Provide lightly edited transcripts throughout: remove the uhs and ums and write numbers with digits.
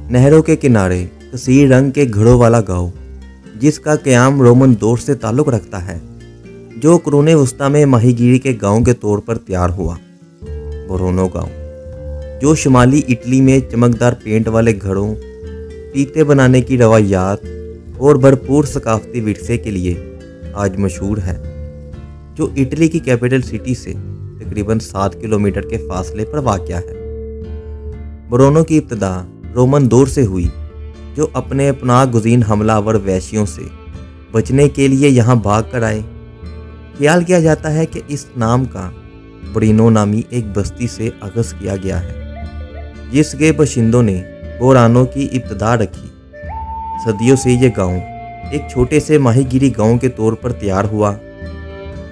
नहरों के किनारे कसीर रंग के घरों वाला गांव, जिसका क़याम रोमन दौर से ताल्लुक़ रखता है, जो कुरूने वस्ता में माहीगीरी के गांव के तौर पर तैयार हुआ। बोरोनो गांव, जो शुमाली इटली में चमकदार पेंट वाले घरों, फीते बनाने की रवायात और भरपूर सकाफती विरसे के लिए आज मशहूर है, जो इटली की कैपिटल सिटी से तकरीबन 7 किलोमीटर के फासले पर वाक़या है। बोरोनो की इब्तिदा रोमन दौर से हुई, जो अपने पनाह गुज़ीन हमलावर वैशियों से बचने के लिए यहाँ भाग कर आए। ख्याल किया जाता है कि इस नाम का बोरिनो नामी एक बस्ती से अगस किया गया है, जिसके बाशिंदों ने बोरानो की इब्तिदा रखी। सदियों से ये गांव एक छोटे से माहीगीरी गांव के तौर पर तैयार हुआ।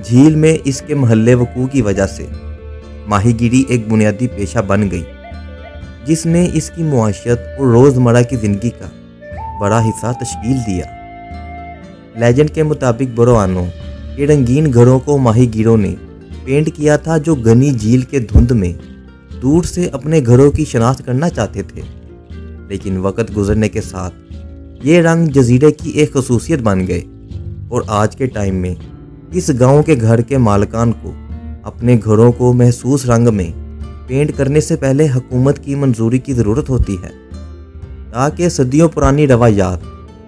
झील में इसके महल्ले वकूअ की वजह से माहीगीरी एक बुनियादी पेशा बन गई, जिसने इसकी मुआशरत और रोज़मर्रा की ज़िंदगी का बड़ा हिस्सा तश्कील दिया। लेजेंड के मुताबिक बोरोनो के रंगीन घरों को माहीगीरों ने पेंट किया था, जो घनी झील के धुंध में दूर से अपने घरों की शनाख्त करना चाहते थे। लेकिन वक्त गुजरने के साथ ये रंग जजीरे की एक खसूसियत बन गए और आज के टाइम में इस गांव के घर के मालिकान को अपने घरों को महसूस रंग में पेंट करने से पहले हुकूमत की मंजूरी की ज़रूरत होती है, ताकि सदियों पुरानी रवायात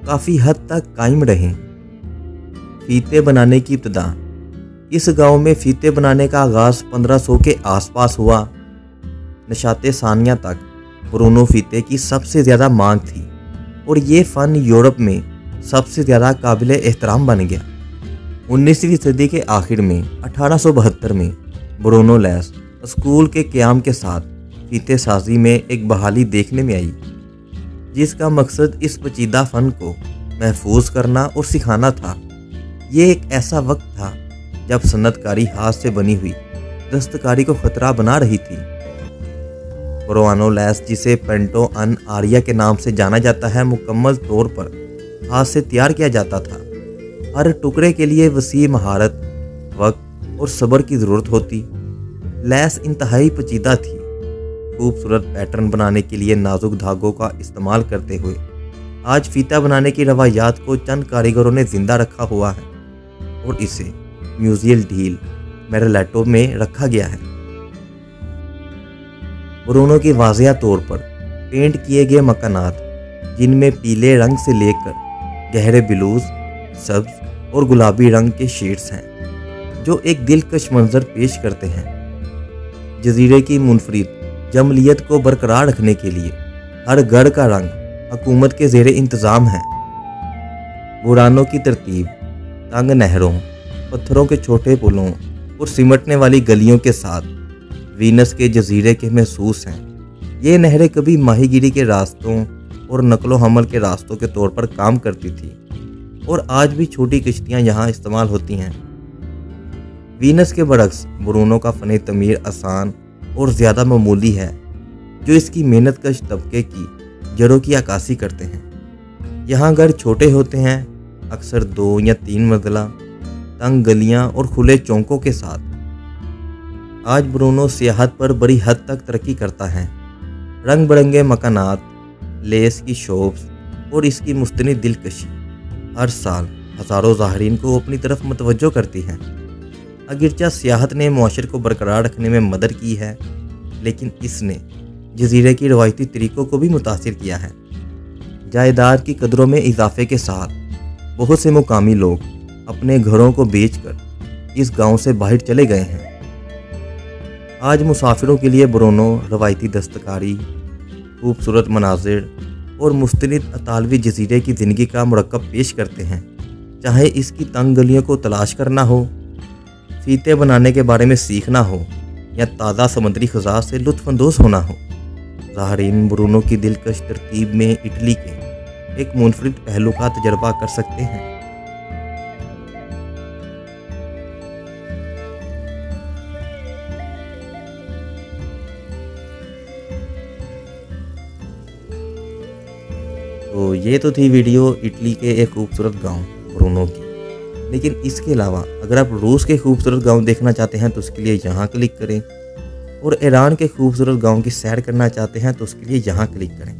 काफ़ी हद तक कायम रहें। फीते बनाने की इब्तिदा, इस गांव में फीते बनाने का आगाज़ 1500 के आसपास हुआ। नशाते सानिया तक बोरोनो फीते की सबसे ज़्यादा मांग थी और ये फ़न यूरोप में सबसे ज़्यादा काबिले एहतराम बन गया। 19वीं सदी के आखिर में 1872 में बोरोनो लैस स्कूल के क़याम के साथ फीते साजी में एक बहाली देखने में आई, जिसका मकसद इस पेचीदा फ़न को महफूज करना और सिखाना था। ये एक ऐसा वक्त था जब सन्नतकारी हाथ से बनी हुई दस्तकारी को ख़तरा बना रही थी। बोरोनो लैस, जिसे पेंटो अन आरिया के नाम से जाना जाता है, मुकम्मल तौर पर हाथ से तैयार किया जाता था। हर टुकड़े के लिए वसी महारत, वक्त और सब्र की ज़रूरत होती। लैस इंतहाई पेचीदा थी। खूबसूरत पैटर्न बनाने के लिए नाजुक धागों का इस्तेमाल करते हुए आज फीता बनाने की रवायात को चंद कारीगरों ने जिंदा रखा हुआ है और इसे म्यूजियम डील मेरेलेटो में रखा गया है। बोरोनो के वाज़िया तौर पर पेंट किए गए मकानात, जिनमें पीले रंग से लेकर गहरे ब्लूज, सब्ज और गुलाबी रंग के शेड्स हैं, जो एक दिलकश मंजर पेश करते हैं। जजीरे की मुनफरिद जमलियत को बरकरार रखने के लिए हर घर का रंग हुकूमत के ज़ेरे इंतज़ाम है। बोरोनो की तरतीब तंग नहरों, पत्थरों के छोटे पुलों और सिमटने वाली गलियों के साथ वीनस के जजीरे के महसूस हैं। ये नहरें कभी माहीगीरी के रास्तों और नकलो हमल के रास्तों के तौर पर काम करती थी और आज भी छोटी कश्तियाँ यहाँ इस्तेमाल होती हैं। वीनस के बरक्स बोरोनो का फ़न तमीर आसान और ज़्यादा मामूली है, जो इसकी मेहनतकश तबके की जड़ों की अक्कासी करते हैं। यहाँ घर छोटे होते हैं, अक्सर 2 या 3 मंजिला, तंग गलियाँ और खुले चौकों के साथ। आज बोरोनो सियाहत पर बड़ी हद तक तरक्की करता है। रंग बिरंगे मकानात, लेस की शॉप्स और इसकी मुस्तनिद दिलकशी हर साल हज़ारों ज़ाहरीन को अपनी तरफ मुतवज्जो करती हैं। अगरचे सियाहत ने मुआशरे को बरकरार रखने में मदद की है, लेकिन इसने जजीरे की रवायती तरीक़ों को भी मुतासिर किया है। जायदाद की कदरों में इजाफे के साथ बहुत से मुकामी लोग अपने घरों को बेचकर इस गांव से बाहर चले गए हैं। आज मुसाफिरों के लिए बोरोनो रवायती दस्तकारी, खूबसूरत मनाजिर और मुस्तनिद अतालवी जजीरे की ज़िंदगी का मुरक्कब पेश करते हैं। चाहे इसकी तंग गलियों को तलाश करना हो, फीते बनाने के बारे में सीखना हो या ताज़ा समुद्री ख़ज़ा से लुत्फ़अंदोज़ होना हो, ज़ाहरीन बोरोनो की दिलकश तरतीब में इटली के एक मुनफरिद पहलू का तजर्बा कर सकते हैं। तो ये तो थी वीडियो इटली के एक खूबसूरत गांव बोरोनो की। लेकिन इसके अलावा अगर आप रूस के खूबसूरत गांव देखना चाहते हैं तो उसके लिए यहाँ क्लिक करें, और ईरान के खूबसूरत गांव की सैर करना चाहते हैं तो उसके लिए यहाँ क्लिक करें।